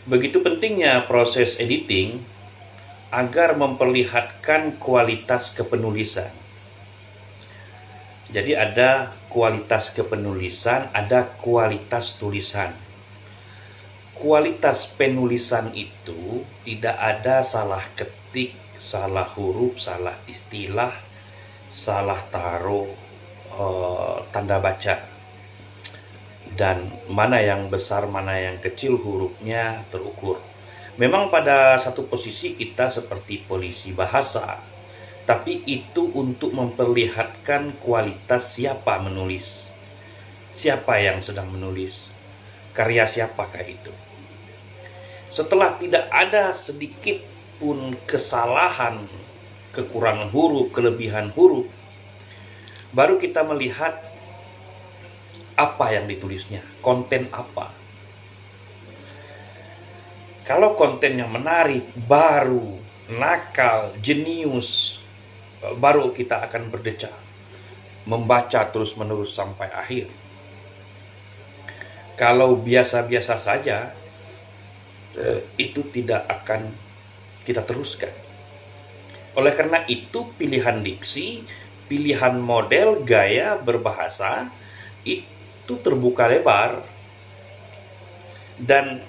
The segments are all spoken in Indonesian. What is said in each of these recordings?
Begitu pentingnya proses editing agar memperlihatkan kualitas kepenulisan. Jadi ada kualitas kepenulisan, ada kualitas tulisan. Kualitas penulisan itu tidak ada salah ketik, salah huruf, salah istilah, salah taruh tanda baca. Dan mana yang besar, mana yang kecil hurufnya terukur. Memang pada satu posisi kita seperti polisi bahasa, tapi itu untuk memperlihatkan kualitas siapa menulis, siapa yang sedang menulis, karya siapakah itu. Setelah tidak ada sedikit pun kesalahan, kekurangan huruf, kelebihan huruf, baru kita melihat apa yang ditulisnya, konten apa. Kalau kontennya menarik, baru, nakal, jenius, baru kita akan berdecak, membaca terus-menerus sampai akhir. Kalau biasa-biasa saja, itu tidak akan kita teruskan. Oleh karena itu, pilihan diksi, pilihan model, gaya berbahasa, itu terbuka lebar. Dan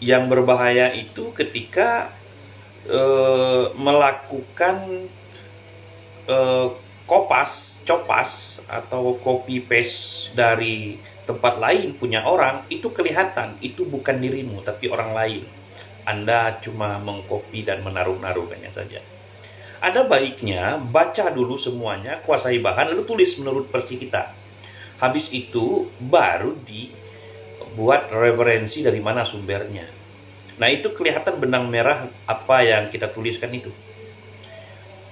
yang berbahaya itu ketika melakukan copas atau copy paste dari tempat lain punya orang, itu kelihatan itu bukan dirimu tapi orang lain. Anda cuma mengcopy dan menaruh-naruhkannya saja. Ada baiknya baca dulu semuanya, kuasai bahan, lalu tulis menurut versi kita. Habis itu baru dibuat referensi dari mana sumbernya. Nah, itu kelihatan benang merah apa yang kita tuliskan itu.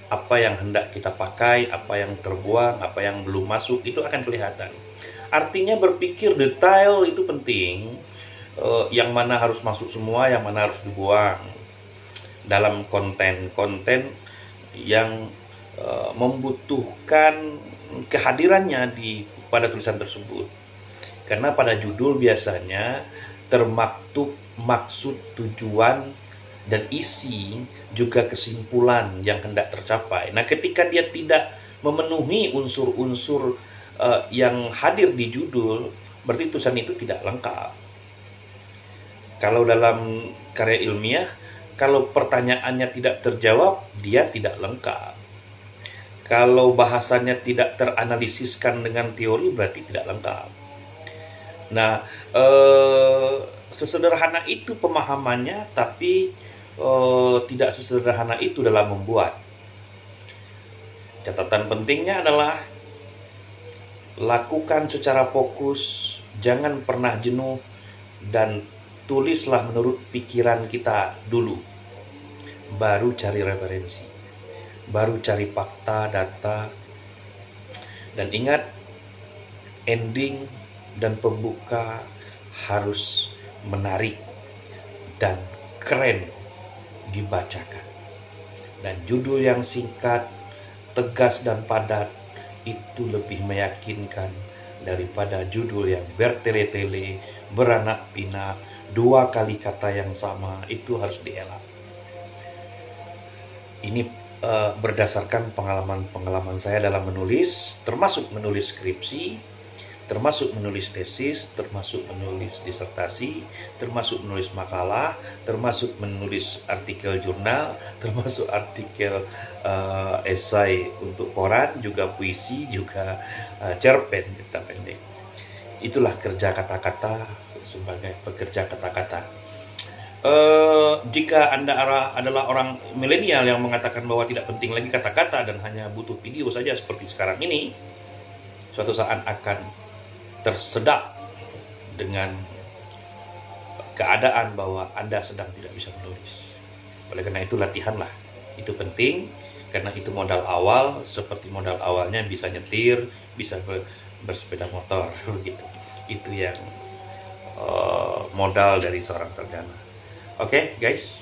Apa yang hendak kita pakai, apa yang terbuang, apa yang belum masuk, itu akan kelihatan. Artinya berpikir detail itu penting. Yang mana harus masuk semua, yang mana harus dibuang. Dalam konten-konten yang membutuhkan kehadirannya pada tulisan tersebut. Karena pada judul biasanya termaktub maksud, tujuan, dan isi, juga kesimpulan yang hendak tercapai. Nah, ketika dia tidak memenuhi unsur-unsur yang hadir di judul, berarti tulisan itu tidak lengkap. Kalau dalam karya ilmiah, kalau pertanyaannya tidak terjawab, dia tidak lengkap. Kalau bahasanya tidak teranalisiskan dengan teori, berarti tidak lengkap. Nah, sesederhana itu pemahamannya, tapi tidak sesederhana itu dalam membuat. Catatan pentingnya adalah lakukan secara fokus, jangan pernah jenuh, dan tulislah menurut pikiran kita dulu, baru cari referensi, baru cari fakta, data. Dan ingat, ending dan pembuka harus menarik dan keren dibacakan. Dan judul yang singkat, tegas dan padat itu lebih meyakinkan daripada judul yang bertele-tele, beranak pinak, 2 kali kata yang sama. Itu harus dielak. Ini berdasarkan pengalaman-pengalaman saya dalam menulis, termasuk menulis skripsi, termasuk menulis tesis, termasuk menulis disertasi, termasuk menulis makalah, termasuk menulis artikel jurnal, termasuk artikel esai untuk koran, juga puisi, juga cerpen kita pendek. Itulah kerja kata-kata sebagai pekerja kata-kata. Jika Anda adalah orang milenial yang mengatakan bahwa tidak penting lagi kata-kata dan hanya butuh video saja seperti sekarang ini, suatu saat akan tersedak dengan keadaan bahwa Anda sedang tidak bisa menulis. Oleh karena itu, latihanlah. Itu penting, karena itu modal awal, seperti modal awalnya bisa nyetir, bisa bersepeda motor, begitu. Itu yang modal dari seorang sarjana. Oke, guys.